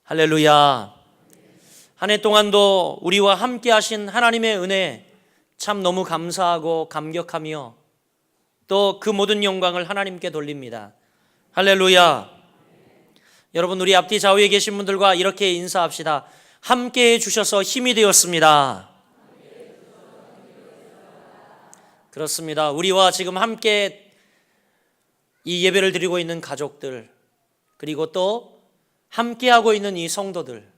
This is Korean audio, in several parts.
할렐루야. 한 해 동안도 우리와 함께 하신 하나님의 은혜 참 너무 감사하고 감격하며 또 그 모든 영광을 하나님께 돌립니다. 할렐루야. 여러분, 우리 앞뒤 좌우에 계신 분들과 이렇게 인사합시다. 함께 해주셔서 힘이 되었습니다. 그렇습니다. 우리와 지금 함께 이 예배를 드리고 있는 가족들, 그리고 또 함께하고 있는 이 성도들,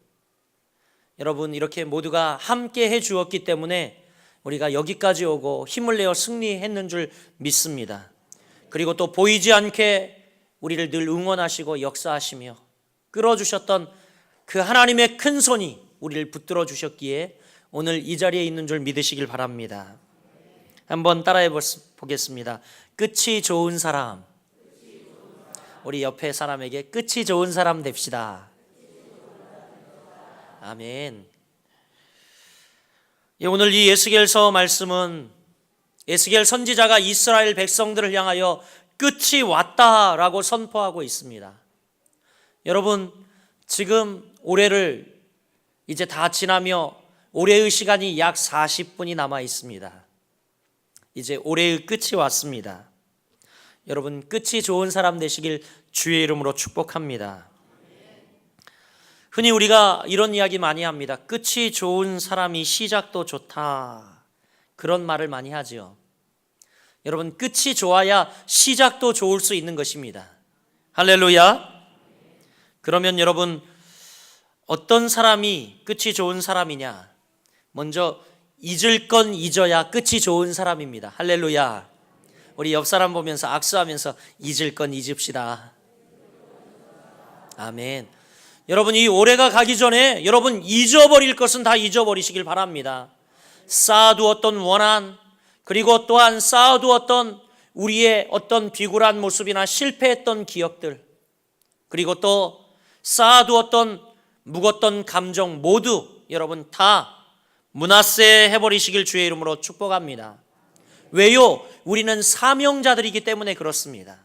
여러분 이렇게 모두가 함께 해 주었기 때문에 우리가 여기까지 오고 힘을 내어 승리했는 줄 믿습니다. 그리고 또 보이지 않게 우리를 늘 응원하시고 역사하시며 끌어주셨던 그 하나님의 큰 손이 우리를 붙들어 주셨기에 오늘 이 자리에 있는 줄 믿으시길 바랍니다. 한번 따라해 보겠습니다. 끝이 좋은 사람. 우리 옆에 사람에게 끝이 좋은 사람 됩시다. 아멘. 오늘 이 에스겔서 말씀은 에스겔 선지자가 이스라엘 백성들을 향하여 끝이 왔다라고 선포하고 있습니다. 여러분, 지금 올해를 이제 다 지나며 올해의 시간이 약 40분이 남아 있습니다. 이제 올해의 끝이 왔습니다. 여러분, 끝이 좋은 사람 되시길 주의 이름으로 축복합니다. 흔히 우리가 이런 이야기 많이 합니다. 끝이 좋은 사람이 시작도 좋다, 그런 말을 많이 하죠. 여러분, 끝이 좋아야 시작도 좋을 수 있는 것입니다. 할렐루야. 그러면 여러분, 어떤 사람이 끝이 좋은 사람이냐? 먼저 잊을 건 잊어야 끝이 좋은 사람입니다. 할렐루야. 우리 옆 사람 보면서 악수하면서 잊을 건 잊읍시다. 아멘. 여러분, 이 올해가 가기 전에 여러분 잊어버릴 것은 다 잊어버리시길 바랍니다. 쌓아두었던 원한, 그리고 또한 쌓아두었던 우리의 어떤 비굴한 모습이나 실패했던 기억들, 그리고 또 쌓아두었던 묵었던 감정 모두 여러분 다 문하세 해버리시길 주의 이름으로 축복합니다. 왜요? 우리는 사명자들이기 때문에 그렇습니다.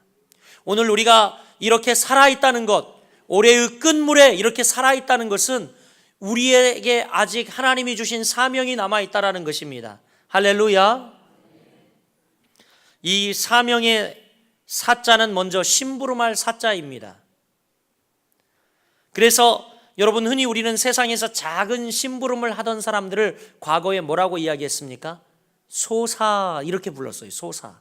오늘 우리가 이렇게 살아있다는 것, 올해의 끝물에 이렇게 살아있다는 것은 우리에게 아직 하나님이 주신 사명이 남아있다는 것입니다. 할렐루야. 이 사명의 사자는 먼저 심부름할 사자입니다. 그래서 여러분, 흔히 우리는 세상에서 작은 심부름을 하던 사람들을 과거에 뭐라고 이야기했습니까? 소사, 이렇게 불렀어요. 소사.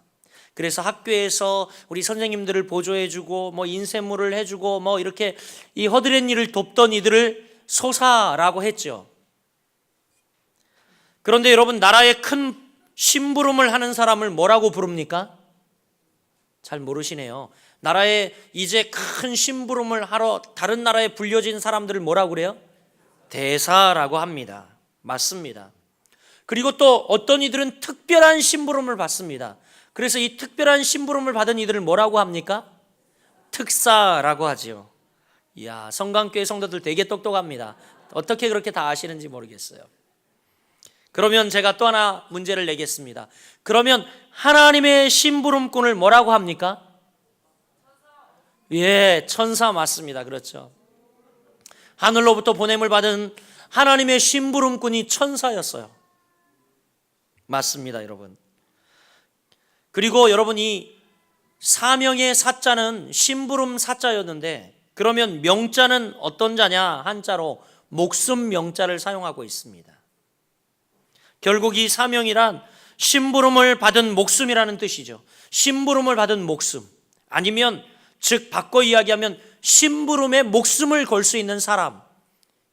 그래서 학교에서 우리 선생님들을 보조해주고 인쇄물을 해주고 이렇게 이 허드렛 일을 돕던 이들을 소사라고 했죠. 그런데 여러분, 나라에 큰 심부름을 하는 사람을 뭐라고 부릅니까? 잘 모르시네요. 나라에 이제 큰 심부름을 하러 다른 나라에 불려진 사람들을 뭐라고 그래요? 대사라고 합니다. 맞습니다. 그리고 또 어떤 이들은 특별한 심부름을 받습니다. 그래서 이 특별한 심부름을 받은 이들을 뭐라고 합니까? 특사라고 하지요. 이야, 성강교회 성도들 되게 똑똑합니다. 어떻게 그렇게 다 아시는지 모르겠어요. 그러면 제가 또 하나 문제를 내겠습니다. 그러면 하나님의 심부름꾼을 뭐라고 합니까? 예, 천사 맞습니다. 그렇죠. 하늘로부터 보냄을 받은 하나님의 심부름꾼이 천사였어요. 맞습니다, 여러분. 그리고 여러분, 이 사명의 사자는 심부름 사자였는데, 그러면 명자는 어떤 자냐? 한자로 목숨 명자를 사용하고 있습니다. 결국 이 사명이란 심부름을 받은 목숨이라는 뜻이죠. 심부름을 받은 목숨, 아니면 즉 바꿔 이야기하면 심부름에 목숨을 걸 수 있는 사람,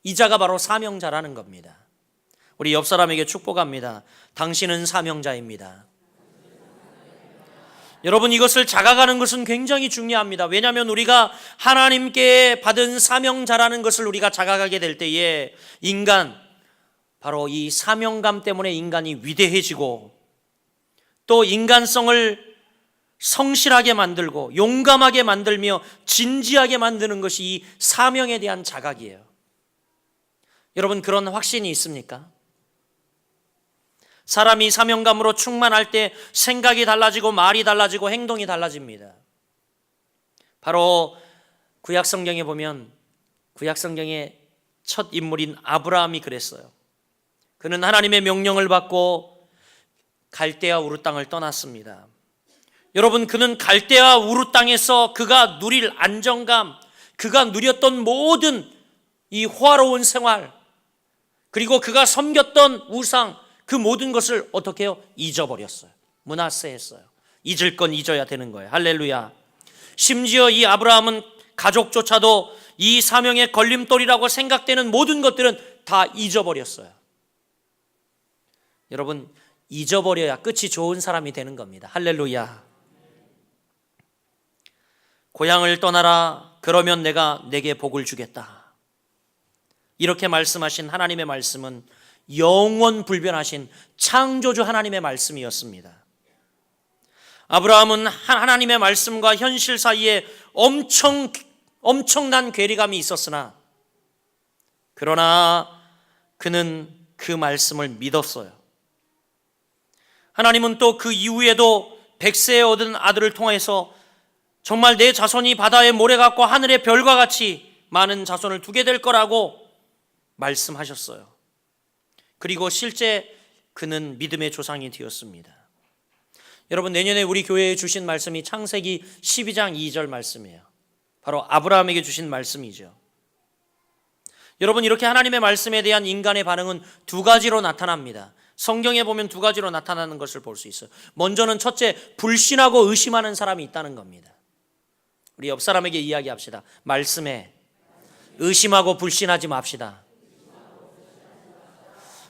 이 자가 바로 사명자라는 겁니다. 우리 옆 사람에게 축복합니다. 당신은 사명자입니다. 여러분, 이것을 자각하는 것은 굉장히 중요합니다. 왜냐하면 우리가 하나님께 받은 사명자라는 것을 우리가 자각하게 될 때에 인간, 바로 이 사명감 때문에 인간이 위대해지고 또 인간성을 성실하게 만들고 용감하게 만들며 진지하게 만드는 것이 이 사명에 대한 자각이에요. 여러분, 그런 확신이 있습니까? 사람이 사명감으로 충만할 때 생각이 달라지고 말이 달라지고 행동이 달라집니다. 바로 구약 성경에 보면 구약 성경의 첫 인물인 아브라함이 그랬어요. 그는 하나님의 명령을 받고 갈대아 우르 땅을 떠났습니다. 여러분, 그는 갈대아 우르 땅에서 그가 누릴 안정감, 그가 누렸던 모든 이 호화로운 생활, 그리고 그가 섬겼던 우상, 그 모든 것을 어떻게 해요? 잊어버렸어요. 므낫세했어요. 잊을 건 잊어야 되는 거예요. 할렐루야. 심지어 이 아브라함은 가족조차도 이 사명의 걸림돌이라고 생각되는 모든 것들은 다 잊어버렸어요. 여러분, 잊어버려야 끝이 좋은 사람이 되는 겁니다. 할렐루야. 고향을 떠나라, 그러면 내가 내게 복을 주겠다. 이렇게 말씀하신 하나님의 말씀은 영원 불변하신 창조주 하나님의 말씀이었습니다. 아브라함은 하나님의 말씀과 현실 사이에 엄청난 괴리감이 있었으나, 그러나 그는 그 말씀을 믿었어요. 하나님은 또 그 이후에도 100세에 얻은 아들을 통해서 정말 내 자손이 바다의 모래 같고 하늘의 별과 같이 많은 자손을 두게 될 거라고 말씀하셨어요. 그리고 실제 그는 믿음의 조상이 되었습니다. 여러분, 내년에 우리 교회에 주신 말씀이 창세기 12장 2절 말씀이에요. 바로 아브라함에게 주신 말씀이죠. 여러분, 이렇게 하나님의 말씀에 대한 인간의 반응은 두 가지로 나타납니다. 성경에 보면 두 가지로 나타나는 것을 볼 수 있어요. 먼저는 첫째, 불신하고 의심하는 사람이 있다는 겁니다. 우리 옆 사람에게 이야기합시다. 말씀에 의심하고 불신하지 맙시다.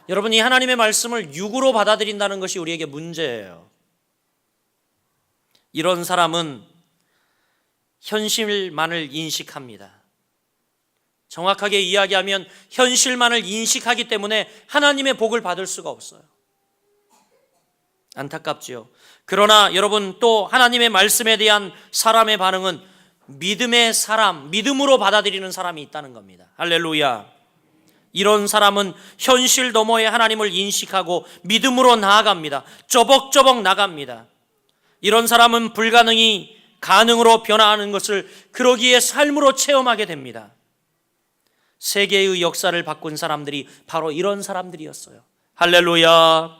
여러분, 이 하나님의 말씀을 육으로 받아들인다는 것이 우리에게 문제예요. 이런 사람은 현실만을 인식합니다. 정확하게 이야기하면 현실만을 인식하기 때문에 하나님의 복을 받을 수가 없어요. 안타깝지요. 그러나 여러분, 또 하나님의 말씀에 대한 사람의 반응은 믿음의 사람, 믿음으로 받아들이는 사람이 있다는 겁니다. 할렐루야. 이런 사람은 현실 너머의 하나님을 인식하고 믿음으로 나아갑니다. 쪼벅쪼벅 나갑니다. 이런 사람은 불가능이 가능으로 변화하는 것을 그러기에 삶으로 체험하게 됩니다. 세계의 역사를 바꾼 사람들이 바로 이런 사람들이었어요. 할렐루야.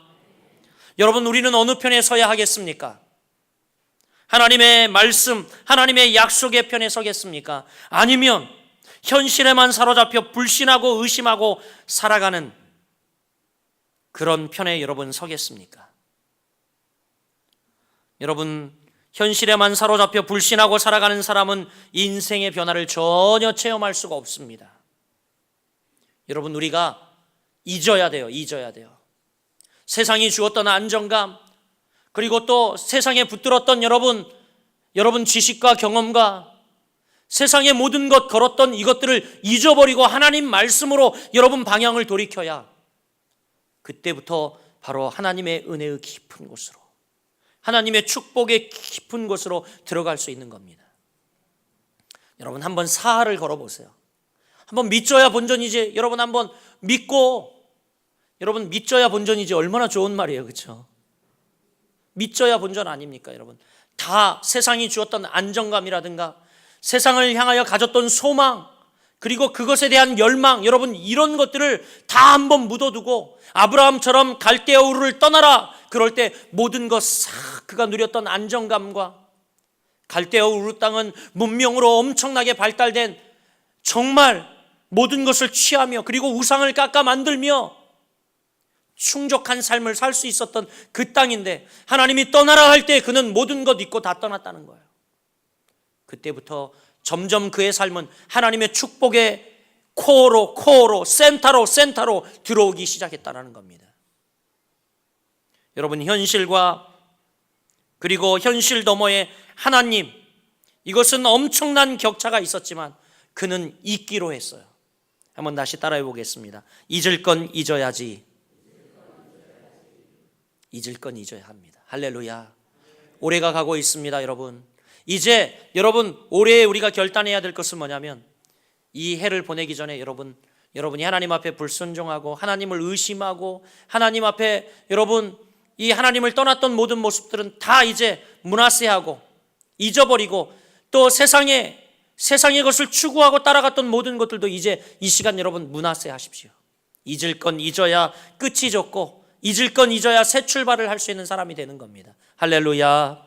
여러분, 우리는 어느 편에 서야 하겠습니까? 하나님의 말씀, 하나님의 약속의 편에 서겠습니까? 아니면 현실에만 사로잡혀 불신하고 의심하고 살아가는 그런 편에 여러분 서겠습니까? 여러분, 현실에만 사로잡혀 불신하고 살아가는 사람은 인생의 변화를 전혀 체험할 수가 없습니다. 여러분, 우리가 잊어야 돼요. 세상이 주었던 안정감, 그리고 또 세상에 붙들었던 여러분 지식과 경험과 세상의 모든 것 걸었던 이것들을 잊어버리고 하나님 말씀으로 여러분 방향을 돌이켜야 그때부터 바로 하나님의 은혜의 깊은 곳으로, 하나님의 축복의 깊은 곳으로 들어갈 수 있는 겁니다. 여러분, 한번 사활을 걸어보세요. 한번 믿져야 본전이지. 여러분, 한번 믿고, 여러분, 믿져야 본전이지. 얼마나 좋은 말이에요, 그렇죠? 믿져야 본전 아닙니까, 여러분? 다 세상이 주었던 안정감이라든가 세상을 향하여 가졌던 소망, 그리고 그것에 대한 열망, 여러분, 이런 것들을 다 한번 묻어두고 아브라함처럼 갈대아 우르를 떠나라. 그럴 때 모든 것 싹 그가 누렸던 안정감과, 갈대아 우르 땅은 문명으로 엄청나게 발달된, 정말 모든 것을 취하며 그리고 우상을 깎아 만들며 충족한 삶을 살 수 있었던 그 땅인데, 하나님이 떠나라 할 때 그는 모든 것 잊고 다 떠났다는 거예요. 그때부터 점점 그의 삶은 하나님의 축복의 코어로 센터로 들어오기 시작했다는 겁니다. 여러분, 현실과 그리고 현실 너머의 하나님, 이것은 엄청난 격차가 있었지만 그는 잊기로 했어요. 한번 다시 따라해 보겠습니다. 잊을 건 잊어야지. 잊을 건 잊어야 합니다. 할렐루야. 올해가 가고 있습니다, 여러분. 이제 여러분, 올해 우리가 결단해야 될 것은 뭐냐면, 이 해를 보내기 전에 여러분이 하나님 앞에 불순종하고 하나님을 의심하고 하나님 앞에 여러분 이 하나님을 떠났던 모든 모습들은 다 이제 므낫세하고 잊어버리고, 또 세상에 세상의 것을 추구하고 따라갔던 모든 것들도 이제 이 시간 여러분 문화세 하십시오. 잊을 건 잊어야 끝이 좋고 잊을 건 잊어야 새 출발을 할 수 있는 사람이 되는 겁니다. 할렐루야.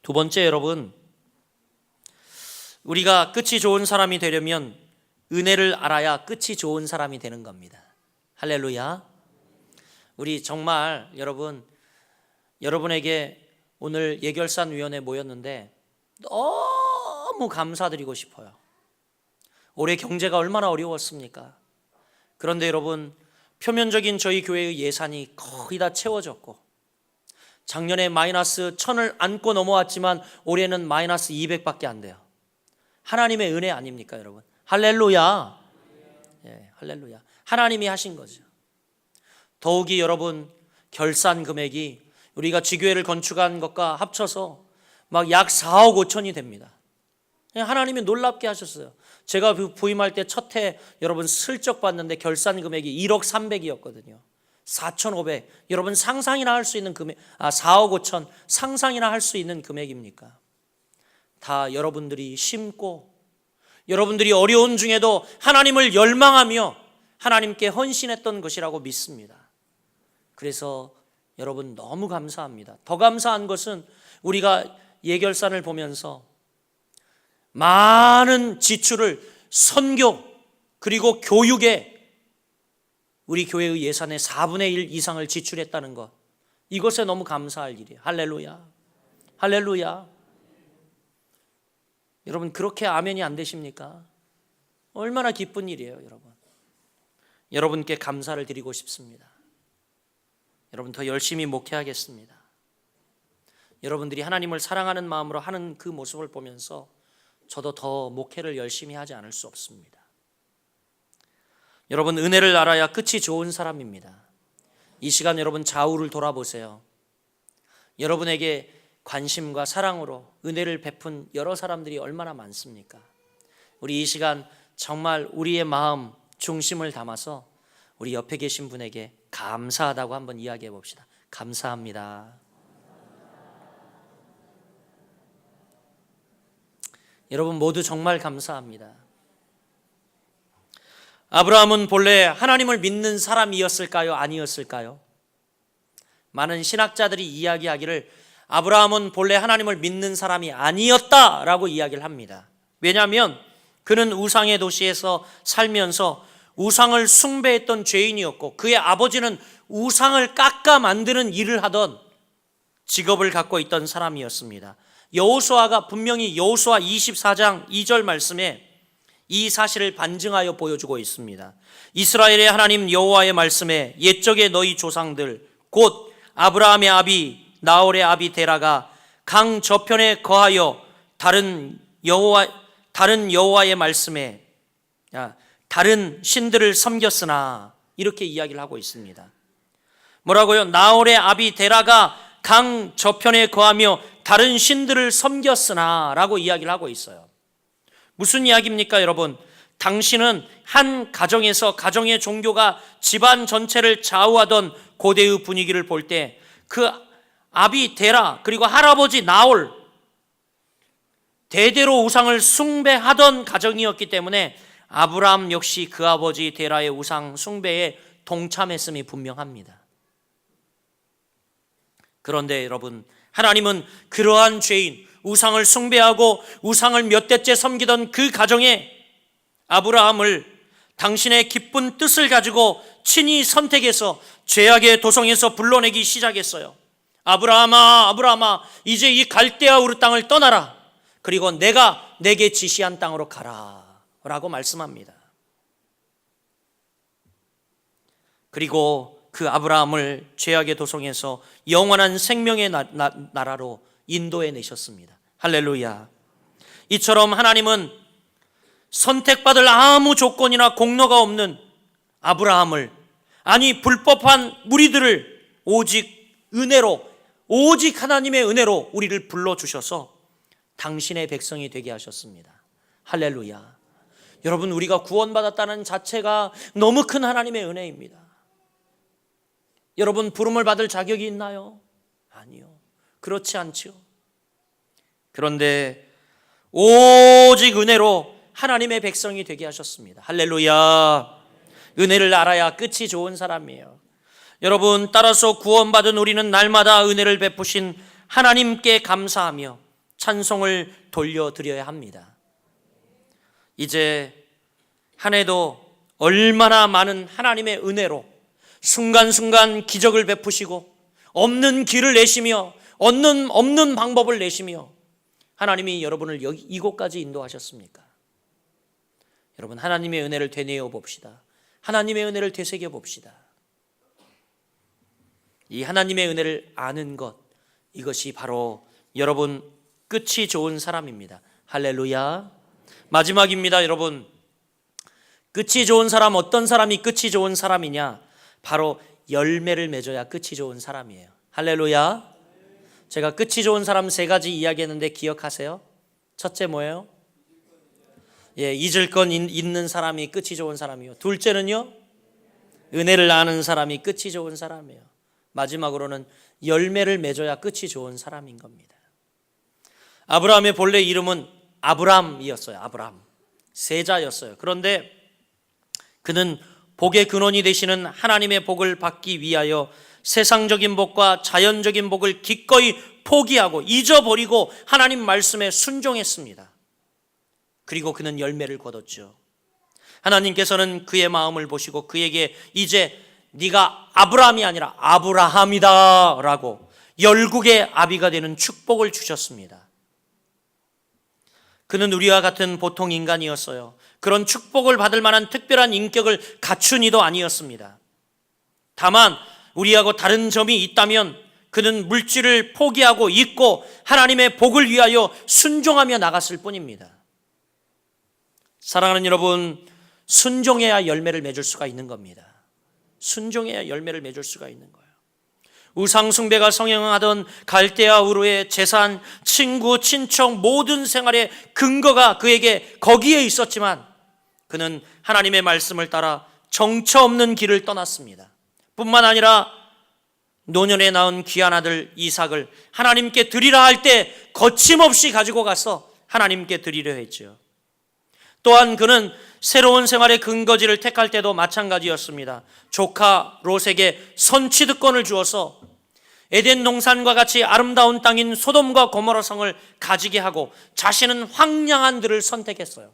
두 번째, 여러분, 우리가 끝이 좋은 사람이 되려면 은혜를 알아야 끝이 좋은 사람이 되는 겁니다. 할렐루야. 우리 정말 여러분에게 오늘 예결산위원회 모였는데 너무 감사드리고 싶어요. 올해 경제가 얼마나 어려웠습니까? 그런데 여러분, 표면적인 저희 교회의 예산이 거의 다 채워졌고 작년에 마이너스 1000을 안고 넘어왔지만 올해는 마이너스 200밖에 안 돼요. 하나님의 은혜 아닙니까, 여러분? 할렐루야. 예, 할렐루야. 하나님이 하신 거죠. 더욱이 여러분, 결산 금액이 우리가 지교회를 건축한 것과 합쳐서 막 약 4억 5천이 됩니다. 하나님이 놀랍게 하셨어요. 제가 부임할 때 첫 해 여러분 슬쩍 봤는데 결산 금액이 1억 300이었거든요. 4,500. 여러분 상상이나 할 수 있는 금액, 4억 5천 상상이나 할 수 있는 금액입니까? 다 여러분들이 심고 여러분들이 어려운 중에도 하나님을 열망하며 하나님께 헌신했던 것이라고 믿습니다. 그래서 여러분 너무 감사합니다. 더 감사한 것은 우리가 예결산을 보면서 많은 지출을 선교 그리고 교육에 우리 교회의 예산의 4분의 1 이상을 지출했다는 것, 이것에 너무 감사할 일이에요. 할렐루야. 할렐루야. 여러분 그렇게 아멘이 안 되십니까? 얼마나 기쁜 일이에요, 여러분. 여러분께 감사를 드리고 싶습니다. 여러분 더 열심히 목회하겠습니다. 여러분들이 하나님을 사랑하는 마음으로 하는 그 모습을 보면서 저도 더 목회를 열심히 하지 않을 수 없습니다. 여러분 은혜를 알아야 끝이 좋은 사람입니다. 이 시간 여러분 좌우를 돌아보세요. 여러분에게 관심과 사랑으로 은혜를 베푼 여러 사람들이 얼마나 많습니까? 우리 이 시간 정말 우리의 마음 중심을 담아서 우리 옆에 계신 분에게 감사하다고 한번 이야기해 봅시다. 감사합니다. 여러분 모두 정말 감사합니다. 아브라함은 본래 하나님을 믿는 사람이었을까요? 아니었을까요? 많은 신학자들이 이야기하기를 아브라함은 본래 하나님을 믿는 사람이 아니었다라고 이야기를 합니다. 왜냐하면 그는 우상의 도시에서 살면서 우상을 숭배했던 죄인이었고 그의 아버지는 우상을 깎아 만드는 일을 하던 직업을 갖고 있던 사람이었습니다. 여호수아가 분명히 여호수아 24장 2절 말씀에 이 사실을 반증하여 보여주고 있습니다. 이스라엘의 하나님 여호와의 말씀에 옛적의 너희 조상들 곧 아브라함의 아비 나홀의 아비 데라가 강 저편에 거하여 다른 여호와의 말씀에 다른 신들을 섬겼으나 이렇게 이야기를 하고 있습니다. 뭐라고요? 나홀의 아비 데라가 강 저편에 거하며 다른 신들을 섬겼으나 라고 이야기를 하고 있어요. 무슨 이야기입니까, 여러분? 당신은 한 가정에서 가정의 종교가 집안 전체를 좌우하던 고대의 분위기를 볼 때 그 아비 데라 그리고 할아버지 나홀 대대로 우상을 숭배하던 가정이었기 때문에 아브라함 역시 그 아버지 데라의 우상 숭배에 동참했음이 분명합니다. 그런데 여러분 하나님은 그러한 죄인 우상을 숭배하고 우상을 몇 대째 섬기던 그 가정에 아브라함을 당신의 기쁜 뜻을 가지고 친히 선택해서 죄악의 도성에서 불러내기 시작했어요. 아브라함아 아브라함아 이제 이 갈대아 우르 땅을 떠나라. 그리고 내가 내게 지시한 땅으로 가라 라고 말씀합니다. 그리고 그 아브라함을 죄악의 도성에서 영원한 생명의 나라로 인도해 내셨습니다. 할렐루야. 이처럼 하나님은 선택받을 아무 조건이나 공로가 없는 아브라함을, 아니 불법한 무리들을 오직 은혜로, 오직 하나님의 은혜로 우리를 불러주셔서 당신의 백성이 되게 하셨습니다. 할렐루야. 여러분 우리가 구원받았다는 자체가 너무 큰 하나님의 은혜입니다. 여러분 부름을 받을 자격이 있나요? 아니요. 그렇지 않죠. 그런데 오직 은혜로 하나님의 백성이 되게 하셨습니다. 할렐루야. 은혜를 알아야 끝이 좋은 사람이에요. 여러분, 따라서 구원받은 우리는 날마다 은혜를 베푸신 하나님께 감사하며 찬송을 돌려드려야 합니다. 이제 한 해도 얼마나 많은 하나님의 은혜로 순간순간 기적을 베푸시고 없는 길을 내시며 없는 방법을 내시며 하나님이 여러분을 이곳까지 인도하셨습니까? 여러분, 하나님의 은혜를 되뇌어 봅시다. 하나님의 은혜를 되새겨 봅시다. 이 하나님의 은혜를 아는 것, 이것이 바로 여러분 끝이 좋은 사람입니다. 할렐루야. 마지막입니다. 여러분, 끝이 좋은 사람, 어떤 사람이 끝이 좋은 사람이냐? 바로 열매를 맺어야 끝이 좋은 사람이에요. 할렐루야. 제가 끝이 좋은 사람 3가지 이야기했는데 기억하세요? 첫째 뭐예요? 잊을 건 있는 사람이 끝이 좋은 사람이요. 둘째는요, 은혜를 아는 사람이 끝이 좋은 사람이에요. 마지막으로는 열매를 맺어야 끝이 좋은 사람인 겁니다. 아브라함의 본래 이름은 아브람이었어요. 아브람, 세자였어요. 그런데 그는 복의 근원이 되시는 하나님의 복을 받기 위하여 세상적인 복과 자연적인 복을 기꺼이 포기하고 잊어버리고 하나님 말씀에 순종했습니다. 그리고 그는 열매를 거뒀죠. 하나님께서는 그의 마음을 보시고 그에게 이제 네가 아브람이 아니라 아브라함이다 라고 열국의 아비가 되는 축복을 주셨습니다. 그는 우리와 같은 보통 인간이었어요. 그런 축복을 받을 만한 특별한 인격을 갖춘 이도 아니었습니다. 다만 우리하고 다른 점이 있다면 그는 물질을 포기하고 잊고 하나님의 복을 위하여 순종하며 나갔을 뿐입니다. 사랑하는 여러분, 순종해야 열매를 맺을 수가 있는 겁니다. 순종해야 열매를 맺을 수가 있는 거예요. 우상 숭배가 성행하던 갈대아 우르의 재산, 친구, 친척 모든 생활의 근거가 그에게 거기에 있었지만 그는 하나님의 말씀을 따라 정처 없는 길을 떠났습니다. 뿐만 아니라 노년에 낳은 귀한 아들 이삭을 하나님께 드리라 할 때 거침없이 가지고 가서 하나님께 드리려 했죠. 또한 그는 새로운 생활의 근거지를 택할 때도 마찬가지였습니다. 조카 롯에게 선취득권을 주어서 에덴 동산과 같이 아름다운 땅인 소돔과 고모라 성을 가지게 하고 자신은 황량한 들을 선택했어요.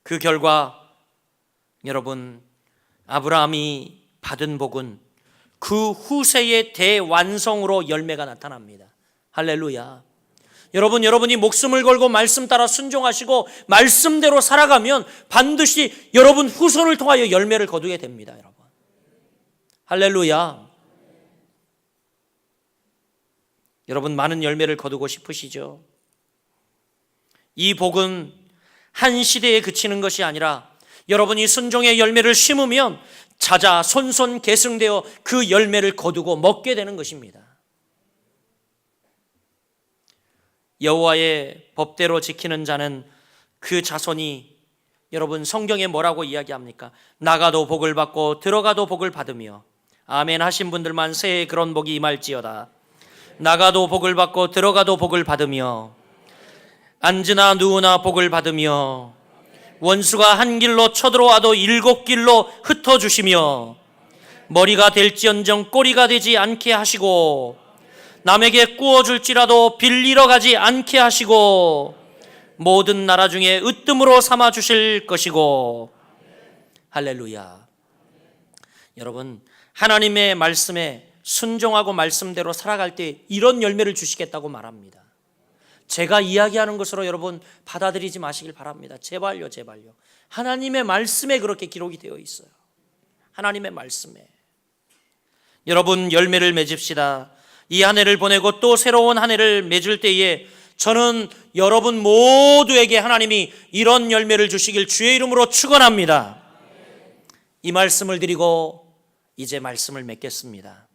그 결과 여러분, 아브라함이 받은 복은 그 후세의 대완성으로 열매가 나타납니다. 할렐루야. 여러분이 목숨을 걸고 말씀 따라 순종하시고 말씀대로 살아가면 반드시 여러분 후손을 통하여 열매를 거두게 됩니다. 여러분, 할렐루야. 여러분, 많은 열매를 거두고 싶으시죠? 이 복은 한 시대에 그치는 것이 아니라 여러분이 순종의 열매를 심으면 자자 손손 계승되어 그 열매를 거두고 먹게 되는 것입니다. 여호와의 법대로 지키는 자는 그 자손이, 여러분 성경에 뭐라고 이야기합니까? 나가도 복을 받고 들어가도 복을 받으며, 아멘 하신 분들만 새해 그런 복이 임할지어다. 나가도 복을 받고 들어가도 복을 받으며, 앉으나 누우나 복을 받으며, 원수가 한 길로 쳐들어와도 7길로 흩어주시며, 머리가 될지언정 꼬리가 되지 않게 하시고, 남에게 꾸어줄지라도 빌리러 가지 않게 하시고, 모든 나라 중에 으뜸으로 삼아 주실 것이고. 할렐루야. 여러분, 하나님의 말씀에 순종하고 말씀대로 살아갈 때 이런 열매를 주시겠다고 말합니다. 제가 이야기하는 것으로 여러분 받아들이지 마시길 바랍니다. 제발요. 하나님의 말씀에 그렇게 기록이 되어 있어요. 하나님의 말씀에. 여러분, 열매를 맺읍시다. 이 한 해를 보내고 또 새로운 한 해를 맺을 때에 저는 여러분 모두에게 하나님이 이런 열매를 주시길 주의 이름으로 축원합니다. 이 말씀을 드리고 이제 말씀을 맺겠습니다.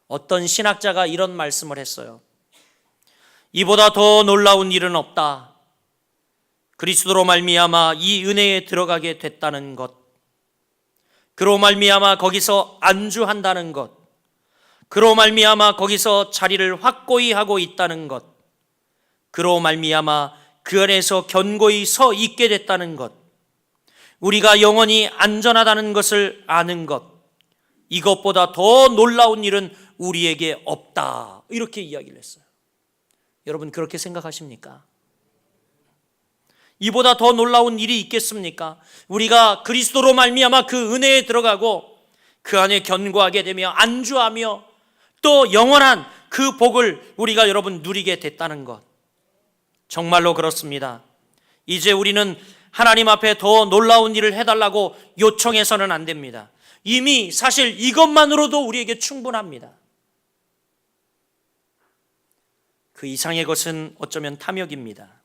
어떤 신학자가 이런 말씀을 했어요. 이보다 더 놀라운 일은 없다. 그리스도로 말미암아 이 은혜에 들어가게 됐다는 것, 그로 말미암아 거기서 안주한다는 것, 그로 말미암아 거기서 자리를 확고히 하고 있다는 것, 그로 말미암아 그 안에서 견고히 서 있게 됐다는 것, 우리가 영원히 안전하다는 것을 아는 것, 이것보다 더 놀라운 일은 우리에게 없다. 이렇게 이야기를 했어요. 여러분 그렇게 생각하십니까? 이보다 더 놀라운 일이 있겠습니까? 우리가 그리스도로 말미암아 그 은혜에 들어가고 그 안에 견고하게 되며 안주하며 또 영원한 그 복을 우리가 여러분 누리게 됐다는 것, 정말로 그렇습니다. 이제 우리는 하나님 앞에 더 놀라운 일을 해달라고 요청해서는 안 됩니다. 이미 사실 이것만으로도 우리에게 충분합니다. 그 이상의 것은 어쩌면 탐욕입니다.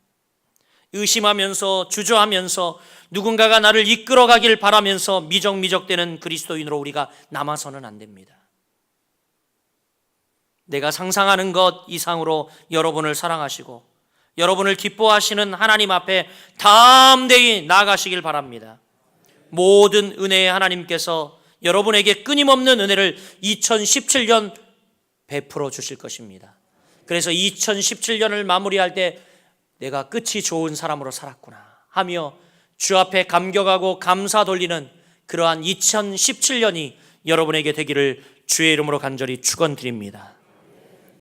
의심하면서 주저하면서 누군가가 나를 이끌어가길 바라면서 미적미적대는 그리스도인으로 우리가 남아서는 안 됩니다. 내가 상상하는 것 이상으로 여러분을 사랑하시고 여러분을 기뻐하시는 하나님 앞에 담대히 나아가시길 바랍니다. 모든 은혜의 하나님께서 여러분에게 끊임없는 은혜를 2017년 베풀어 주실 것입니다. 그래서 2017년을 마무리할 때 내가 끝이 좋은 사람으로 살았구나 하며 주 앞에 감격하고 감사 돌리는 그러한 2017년이 여러분에게 되기를 주의 이름으로 간절히 축원드립니다.